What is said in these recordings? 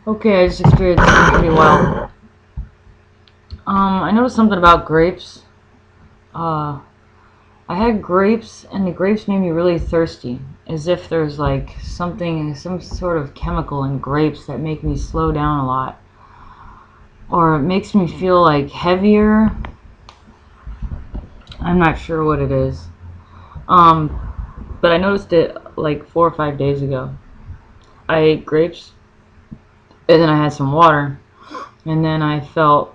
Okay, I just experienced something pretty wild. I noticed something about grapes. Uh, I had grapes, and the grapes made me really thirsty, as if there's like something, some sort of chemical in grapes that make me slow down a lot, or it makes me feel like heavier. I'm not sure what it is. Um, but I noticed it like 4 or 5 days ago. I ate grapes, and then I had some water, and then I felt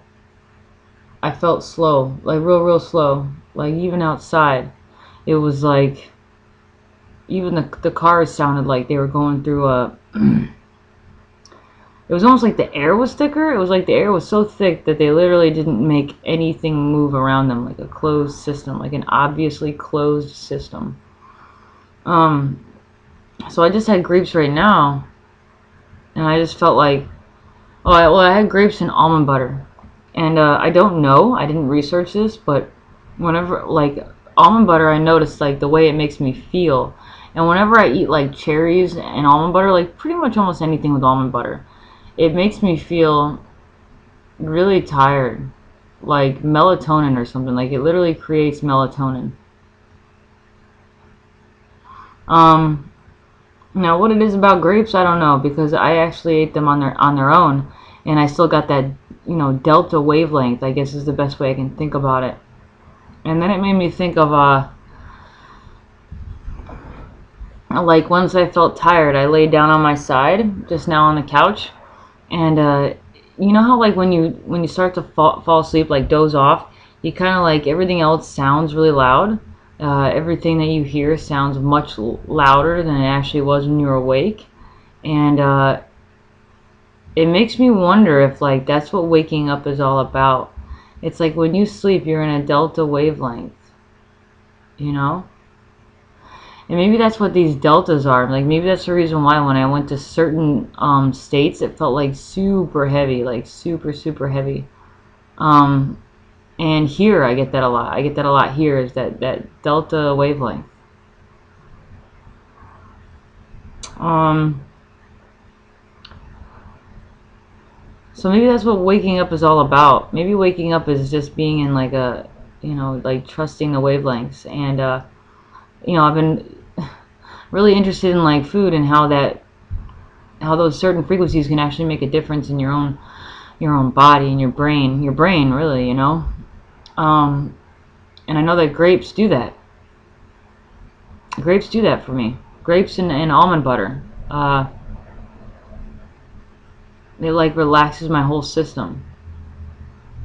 slow, like real slow, like even outside. It was like even the cars sounded like they were going through a it was almost like the air was thicker. It was like the air was so thick that they literally didn't make anything move around them, like a closed system, like an obviously closed system. um so I just had grapes right now, and I just felt like, I had grapes and almond butter. And I don't know, I didn't research this, but whenever, like, almond butter, I noticed, like, the way it makes me feel. And whenever I eat, like, cherries and almond butter, like, pretty much almost anything with almond butter, it makes me feel really tired. Like melatonin or something. Like, it literally creates melatonin. Um, Now, what it is about grapes, I don't know, because I actually ate them on their own, and I still got that, delta wavelength, I guess is the best way I can think about it. And then it made me think of like once I felt tired, I laid down on my side just now on the couch, and you know how like when you start to fall asleep, like doze off, you kind of like everything else sounds really loud. Everything that you hear sounds much louder than it actually was when you were awake, and it makes me wonder if like that's what waking up is all about. It's like when you sleep, you're in a delta wavelength, you know? And maybe that's what these deltas are. Like maybe that's the reason why when I went to certain states, it felt like super heavy, like super heavy. Um, and here I get that a lot. I get that a lot here, is that delta wavelength. Um, so maybe that's what waking up is all about. Maybe waking up is just being in like a, like trusting the wavelengths. And I've been really interested in like food and how those certain frequencies can actually make a difference in your own body and your brain really, um, and I know that grapes do that for me. Grapes and almond butter, it like relaxes my whole system.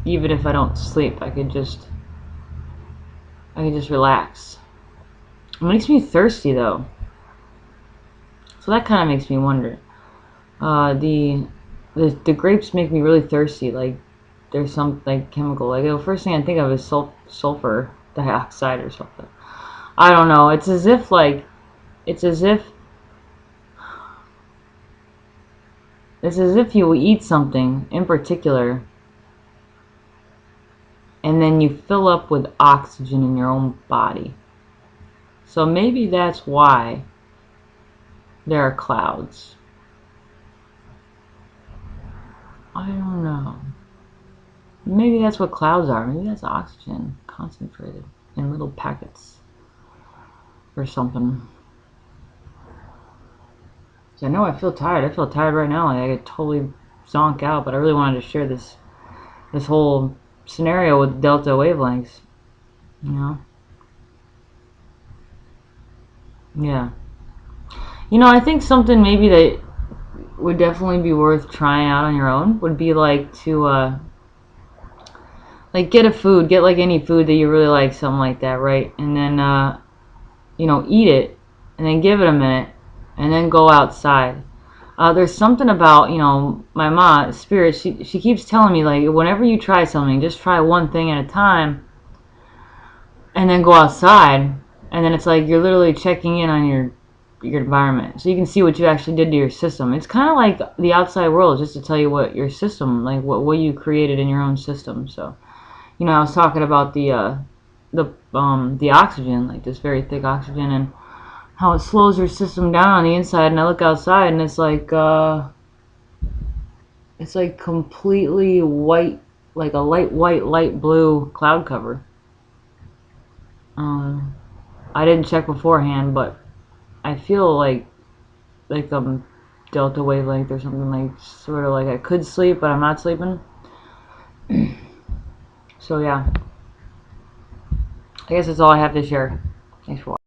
Even if I don't sleep, I could just relax. It makes me thirsty though, so that kind of makes me wonder. The grapes make me really thirsty. Like there's some like chemical. Like the first thing I think of is sulfur dioxide or something. I don't know. It's as if you eat something in particular, and then you fill up with oxygen in your own body. So maybe that's why there are clouds. I don't know. Maybe that's what clouds are. Maybe that's oxygen concentrated in little packets or something. So I know I feel tired. I feel tired right now. Like I could totally zonk out, but I really wanted to share this whole scenario with delta wavelengths. You know? Yeah. I think something maybe that would definitely be worth trying out on your own would be like to like get like any food that you really like, something like that, right? And then eat it, and then give it a minute, and then go outside. There's something about, my mom, Spirit, she keeps telling me, like, whenever you try something, just try one thing at a time, and then go outside, and then it's like you're literally checking in on your environment, so you can see what you actually did to your system. It's kind of like the outside world, just to tell you what your system, like what you created in your own system. So, I was talking about the oxygen, like this very thick oxygen, and how it slows your system down on the inside. And I look outside, and it's like It's like completely white, like a light white, light blue cloud cover. I didn't check beforehand, but I feel like delta wavelength or something, like sort of like I could sleep, but I'm not sleeping. So yeah, I guess that's all I have to share. Thanks for watching.